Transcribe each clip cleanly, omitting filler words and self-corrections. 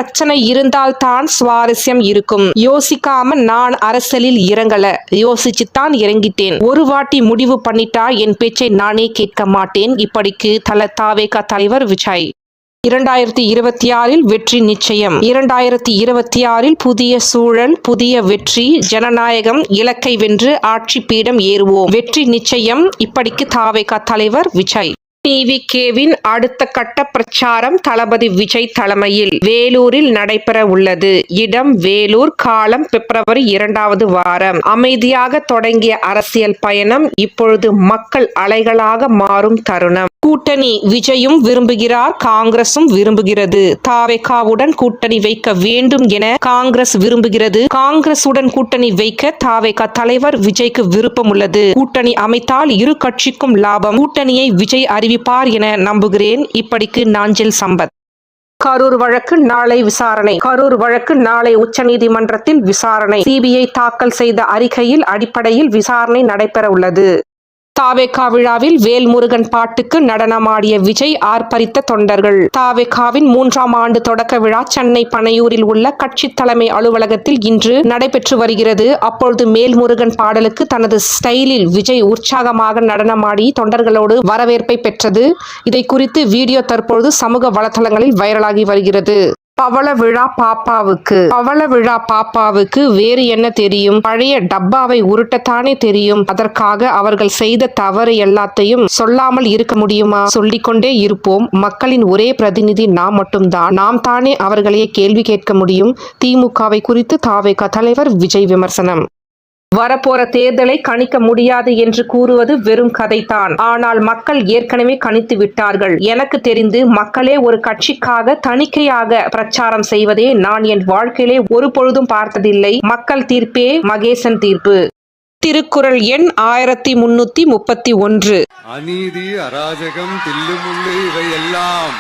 பிரச்சனை இருந்தால் தான் சுவாரஸ்யம் இருக்கும். யோசிக்காம நான் அரசியலில் இறங்கல, யோசிச்சுத்தான் இறங்கிட்டேன். ஒரு வாட்டி முடிவு பண்ணிட்டா என் பேச்சை நானே கேட்க மாட்டேன். இப்படிக்கு தவேகா தலைவர் விஜய். 2026 வெற்றி நிச்சயம். 2026 புதிய சூழல், புதிய வெற்றி, ஜனநாயகம், இலக்கை வென்று ஆட்சி பீடம் ஏறுவோம். வெற்றி நிச்சயம். இப்படிக்கு தவேகா தலைவர் விஜய். டிவிகேவின் அடுத்த கட்ட பிரச்சாரம் தளபதி விஜய் தலைமையில் வேலூரில் நடைபெற உள்ளது. இடம் வேலூர். காலம் பிப்ரவரி 2வது வாரம். அமைதியாக தொடங்கிய அரசியல் பயணம் இப்பொழுது மக்கள் அலைகளாக மாறும் தருணம். கூட்டணி விஜயும் விரும்புகிறார், காங்கிரசும் விரும்புகிறது. தவேகாவுடன் கூட்டணி வைக்க வேண்டும் என காங்கிரஸ் விரும்புகிறது. காங்கிரசுடன் கூட்டணி வைக்க தவேகா தலைவர் விஜய்க்கு விருப்பம் உள்ளது. கூட்டணி அமைத்தால் இரு கட்சிக்கும் லாபம். கூட்டணியை விஜய் அறிவிப்பார் என நம்புகிறேன். இப்படிக்கு நாஞ்சில் சம்பத். கரூர் வழக்கு நாளை விசாரணை. கரூர் வழக்கு நாளை உச்சநீதிமன்றத்தில் விசாரணை. சிபிஐ தாக்கல் செய்த அறிக்கையில் அடிப்படையில் விசாரணை நடைபெற உள்ளது. தவேகா விழாவில் வேல்முருகன் பாட்டுக்கு நடனமாடிய விஜய், ஆர்ப்பரித்த தொண்டர்கள். தவேகாவின் 3ஆம் ஆண்டு தொடக்க விழா சென்னை பனையூரில் உள்ள கட்சி தலைமை அலுவலகத்தில் இன்று நடைபெற்று வருகிறது. அப்பொழுது மேல்முருகன் பாடலுக்கு தனது ஸ்டைலில் விஜய் உற்சாகமாக நடனமாடி தொண்டர்களோடு வரவேற்பை பெற்றது. இதை குறித்து வீடியோ தற்பொழுது சமூக வலைதளங்களில் வைரலாகி வருகிறது. பவள விழா பாப்பாவுக்கு வேறு என்ன தெரியும்? பழைய டப்பாவை உருட்டத்தானே தெரியும். அதற்காக அவர்கள் செய்த தவறு எல்லாத்தையும் சொல்லாமல் இருக்க முடியுமா? சொல்லிக்கொண்டே இருப்போம். மக்களின் ஒரே பிரதிநிதி நாம் மட்டும்தான். நாம் தானே அவர்களையே கேள்வி கேட்க முடியும். திமுகவை குறித்து தவேகா தலைவர் விஜய் விமர்சனம். வரப்போற தேர்தலை கணிக்க முடியாது என்று கூறுவது வெறும் கதைதான். ஆனால் மக்கள் ஏற்கனவே கணித்து விட்டார்கள். எனக்கு தெரிந்து மக்களே ஒரு கட்சிக்காக தணிக்கையாக பிரச்சாரம் செய்வதே நான் என் வாழ்க்கையிலே ஒரு பொழுதும் பார்த்ததில்லை. மக்கள் தீர்ப்பே மகேசன் தீர்ப்பு. திருக்குறள் எண் 1331. அநீதி, அராஜகம், தில்லுமுள்ளு இவையெல்லாம்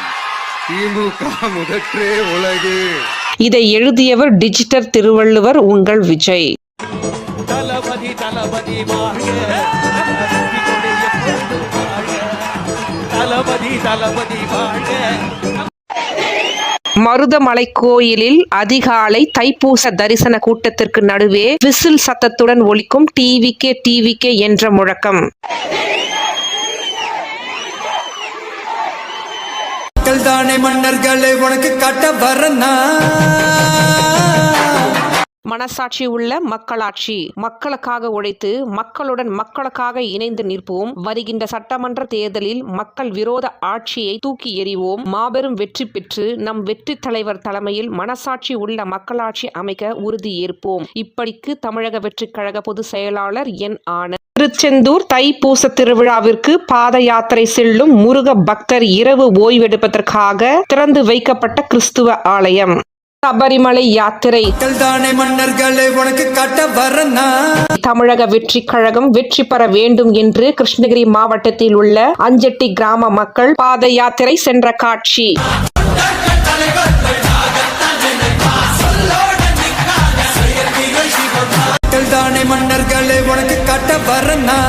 திமுக முதற்றே உலகு. இதை எழுதியவர் டிஜிட்டல் திருவள்ளுவர் உங்கள் விஜய். தளபதி வாழ்க, தளபதி வாழ்க. மருதமலை கோயிலில் அதிகாலை தைப்பூச தரிசன கூட்டத்திற்கு நடுவே விசில் சத்தத்துடன் ஒலிக்கும் டிவிகே என்ற முழக்கம். மக்கள் தானே மன்னர்களே உனக்கு காட்ட வரனா. மனசாட்சி உள்ள மக்களாட்சி. மக்களுக்காக உழைத்து மக்களுக்காக இணைந்து நிற்போம். வருகின்ற சட்டமன்ற தேர்தலில் மக்கள் விரோத ஆட்சியை தூக்கி எறிவோம். மாபெரும் வெற்றி பெற்று நம் வெற்றி தலைவர் தலைமையில் மனசாட்சி உள்ள மக்களாட்சி அமைக்க உறுதி ஏற்போம். இப்படிக்கு தமிழக வெற்றி கழக பொதுச் செயலாளர் என் ஆனந்த். திருச்செந்தூர் தைப்பூச திருவிழாவிற்கு பாத யாத்திரை செல்லும் முருக பக்தர் இரவு ஓய்வெடுப்பதற்காக திறந்து வைக்கப்பட்ட கிறிஸ்துவ ஆலயம். சபரிமலை யாத்திரை. மன்னர்களே உனக்கு காட்ட வரனா. தமிழக வெற்றி கழகம் வெற்றி பெற வேண்டும் என்று கிருஷ்ணகிரி மாவட்டத்தில் உள்ள அஞ்செட்டி கிராம மக்கள் பாத யாத்திரை சென்ற காட்சி. மன்னர்களே உனக்கு காட்ட வரனா.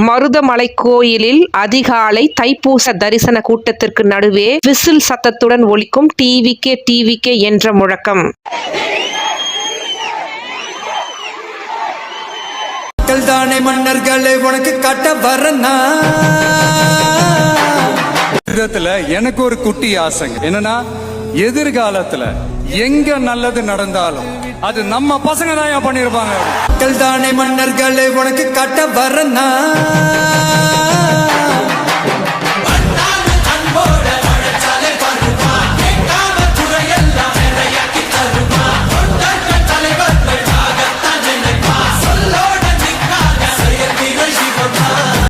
மருதமலை கோயிலில் அதிகாலை தைப்பூச தரிசன கூட்டத்திற்கு நடுவே விசில் சத்தத்துடன் ஒலிக்கும் டிவிகே என்ற முழக்கம். மக்கள் தானே மன்னர்களே உனக்கு காட்ட வரனா. எனக்கு ஒரு குட்டி ஆசைங்க என்னன்னா, எதிர்காலத்துல எங்க நல்லது நடந்தாலும் அது நம்ம பசங்க தான் பண்ணிருப்பாங்க. மக்கள் தானே மன்னர்களே உனக்கு காட்ட வரனா.